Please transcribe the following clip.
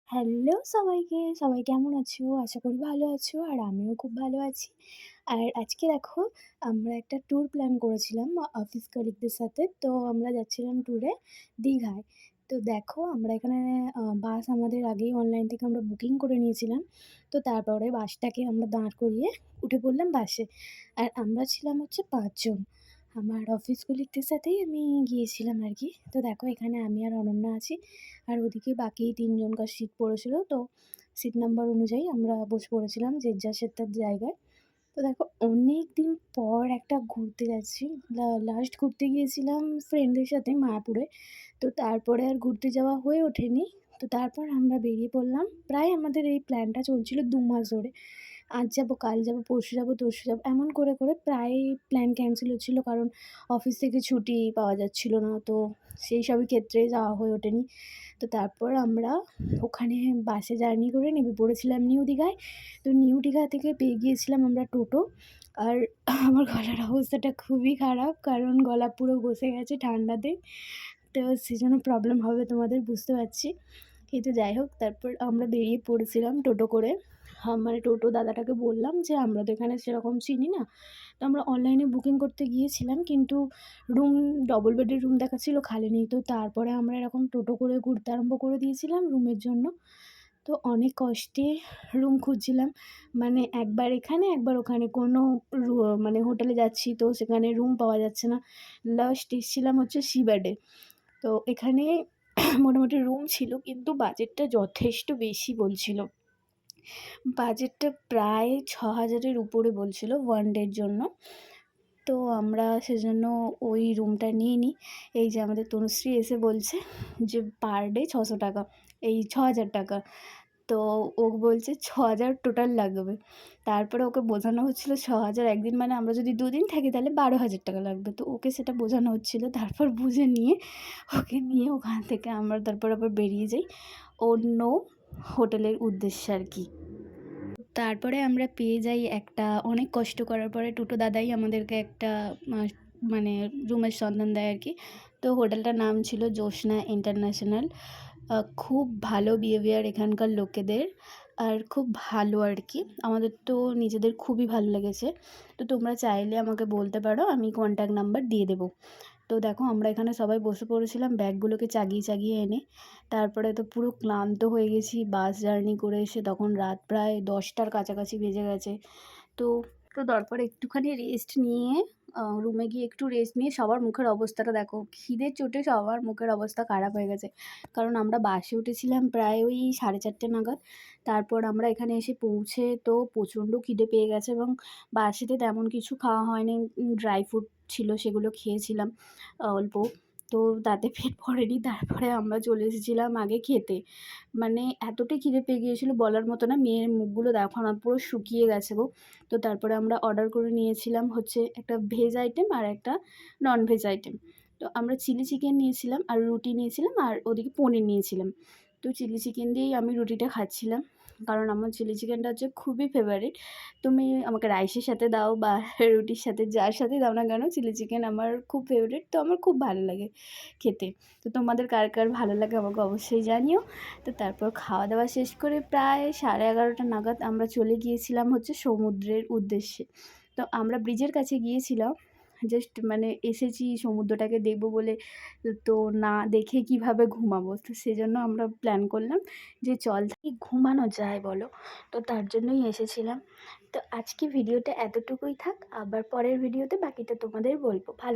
Hello সবাইকে, সবাই কেমন আছো? আশা করি ভালো আছো। আর আমিও খুব ভালো আছি। আর আজকে দেখো আমরা একটা ট্যুর প্ল্যান করেছিলাম অফিস কলিগদের সাথে। তো আমরা যাচ্ছিলাম ট্যুরে দীঘায়। তো দেখো আমরা এখানে বাস আমাদের আগেই অনলাইন থেকে আমরা বুকিং করে নিয়েছিলাম। তো তারপরে বাসটাকে আমরা দাঁড় করিয়ে উঠে পড়লাম বাসে। আর আমরা ছিলাম হচ্ছে ৫ জন। আমার অফিস কলিগদের সাথেই আমি গিয়েছিলাম আরকি। তো দেখো এখানে আমি আর অনন্যা আছি। আর ওদিকে বাকি ৩ জনকার সিট পড়েছিল। তো সিট নাম্বার অনুযায়ী আমরা বসে পড়েছিলাম যে যার তার জায়গায়। তো দেখো অনেকদিন পর একটা ঘুরতে যাচ্ছি। লাস্ট ঘুরতে গিয়েছিলাম ফ্রেন্ডদের সাথে মায়াপুরে। তো তারপরে আর ঘুরতে যাওয়া হয়ে ওঠেনি। তো তারপর আমরা বেরিয়ে পড়লাম। প্রায় আমাদের এই প্ল্যানটা চলছিল ২ মাস ধরে। আজ যাবো, কাল যাবো, পরশু যাবো, তরশু যাবো এমন করে, করে প্রায় প্ল্যান ক্যানসেল হচ্ছিল। কারণ অফিস থেকে ছুটি পাওয়া যাচ্ছিল না। তো সেই সবই ক্ষেত্রে যাওয়া হয়ে ওঠেনি। তো তারপর আমরা ওখানে বাসে জার্নি করে নেমে পড়েছিলাম নিউ দীঘায়। তো নিউ দীঘা থেকে পেয়ে গিয়েছিলাম আমরা টোটো। আর আমার গলার অবস্থাটা খুবই খারাপ কারণ গলা পুরো বসে গেছে ঠান্ডাতে। তো সেজন্য প্রবলেম হবে তোমাদের বুঝতে পারছি। কিন্তু যাই হোক তারপর আমরা বেরিয়ে পড়েছিলাম টোটো করে। মানে টোটো দাদাটাকে বললাম যে, "আমরা তো এখানে সেরকম চিনি না।" তো আমরা অনলাইনে বুকিং করতে গিয়েছিলাম কিন্তু রুম ডবল বেডের রুম দেখাচ্ছিল খালি নেই। তো তারপরে আমরা এরকম টোটো করে ঘুরতে আরম্ভ করে দিয়েছিলাম রুমের জন্য। তো অনেক কষ্টে রুম খুঁজছিলাম। মানে একবার এখানে একবার ওখানে কোনো রু মানে হোটেলে যাচ্ছি তো সেখানে রুম পাওয়া যাচ্ছে না। লাস্ট এসছিলাম হচ্ছে সিবাডে। তো এখানে মোটামুটি রুম ছিল কিন্তু বাজেটটা যথেষ্ট বেশি বলছিল। বাজেটটা প্রায় ৬,০০০ এর উপরে বলছিল ওয়ান ডের জন্য। তো আমরা সেজন্য ওই রুমটা নিইনি। এই যে আমাদের তনুশ্রী এসে বলছে যে পার ডে ৬০০ টাকা, এই ৬,০০০ টাকা। তো ও বলছে ৬,০০০ টোটাল লাগবে। তারপরে ওকে বোঝানো হচ্ছিল ৬,০০০ একদিন মানে আমরা যদি ২ দিন থাকি তাহলে ১২,০০০ টাকা লাগবে। তো ওকে সেটা বোঝানো হচ্ছিল। তারপর বুঝে নিয়ে ওকে নিয়ে ওখান থেকে আমরা তারপর আবার বেরিয়ে যাই অন্য হোটেলের উদ্দেশ্যে আরকি। তারপরে আমরা পেয়ে যাই একটা অনেক কষ্ট করার পরে টোটো দাদাই আমাদেরকে একটা মা মানে রুমের সন্ধান দেয় আরকি। তো হোটেলটার নাম ছিল জ্যোৎস্না ইন্টারন্যাশনাল। খুব ভালো বিহেভিয়ার এখানকার লোকেদের। আর খুব ভালো আরকি। আমাদের তো নিজেদের খুবই ভালো লেগেছে। তো তোমরা চাইলে আমাকে বলতে পারো, আমি কন্ট্যাক্ট নাম্বার দিয়ে দেবো। তো দেখো আমরা এখানে সবাই বসে পড়েছিলাম ব্যাগগুলোকে চাগিয়ে, চাগিয়ে এনে। তারপরে তো পুরো ক্লান্ত হয়ে গেছি বাস জার্নি করে এসে তখন রাত প্রায় ১০টার কাছাকাছি বেজে গেছে। তো তারপরে একটুখানি রেস্ট নিয়ে রুমে গিয়ে একটু রেস্ট নিয়ে সবার মুখের অবস্থাটা দেখো। খিদের চোটে সবার মুখের অবস্থা খারাপ হয়ে গেছে। কারণ আমরা বাসে উঠেছিলাম প্রায় ওই 4:30 নাগাদ। তারপর আমরা এখানে এসে পৌঁছে তো প্রচণ্ড খিদে পেয়ে গেছে এবং বাসেতে তেমন কিছু খাওয়া হয়নি। ড্রাই ফ্রুট ছিল সেগুলো খেয়েছিলাম অল্প। তো তাতে পেট ভরেনি। তারপরে আমরা চলে এসেছিলাম আগে খেতে। মানে এতটাই খিদে পেয়ে গিয়েছিল বলার মতো না। মেয়ের মুখগুলো দেখো না পুরো শুকিয়ে গেছে গো। তো তারপরে আমরা অর্ডার করে নিয়েছিলাম হচ্ছে একটা ভেজ আইটেম আর একটা নন-ভেজ আইটেম। তো আমরা চিলি চিকেন নিয়েছিলাম আর রুটি নিয়েছিলাম আর ওদিকে পনির নিয়েছিলাম। তো চিলি চিকেন দিয়েই আমি রুটিটা খাচ্ছিলাম। কারণ আমার চিলি চিকেনটা হচ্ছে খুবই ফেভারিট। তুমি আমাকে রাইসের সাথে দাও বা রুটির সাথে যার সাথেই দাও না কেন চিলি চিকেন আমার খুব ফেভারিট। তো আমার খুব ভালো লাগে খেতে। তো তোমাদের কার, কার ভালো লাগে আমাকে অবশ্যই জানিও। তো তারপর খাওয়া-দাওয়া শেষ করে প্রায় 11:30 নাগাদ আমরা চলে গিয়েছিলাম হচ্ছে সমুদ্রের উদ্দেশ্যে। তো আমরা ব্রিজের কাছে গিয়েছিলাম। জাস্ট মানে এসেছি সমুদ্রটাকে দেখবো বলে। তো না দেখে কিভাবে ঘুমাবো? তো সেজন্য আমরা প্ল্যান করলাম যে চল কি ঘুমানো যায় বলো? তো তার জন্যই এসেছিলাম। তো আজকে ভিডিওটা এতটুকুই থাক। আবার পরের ভিডিওতে বাকিটা তোমাদের বলবো। ভালো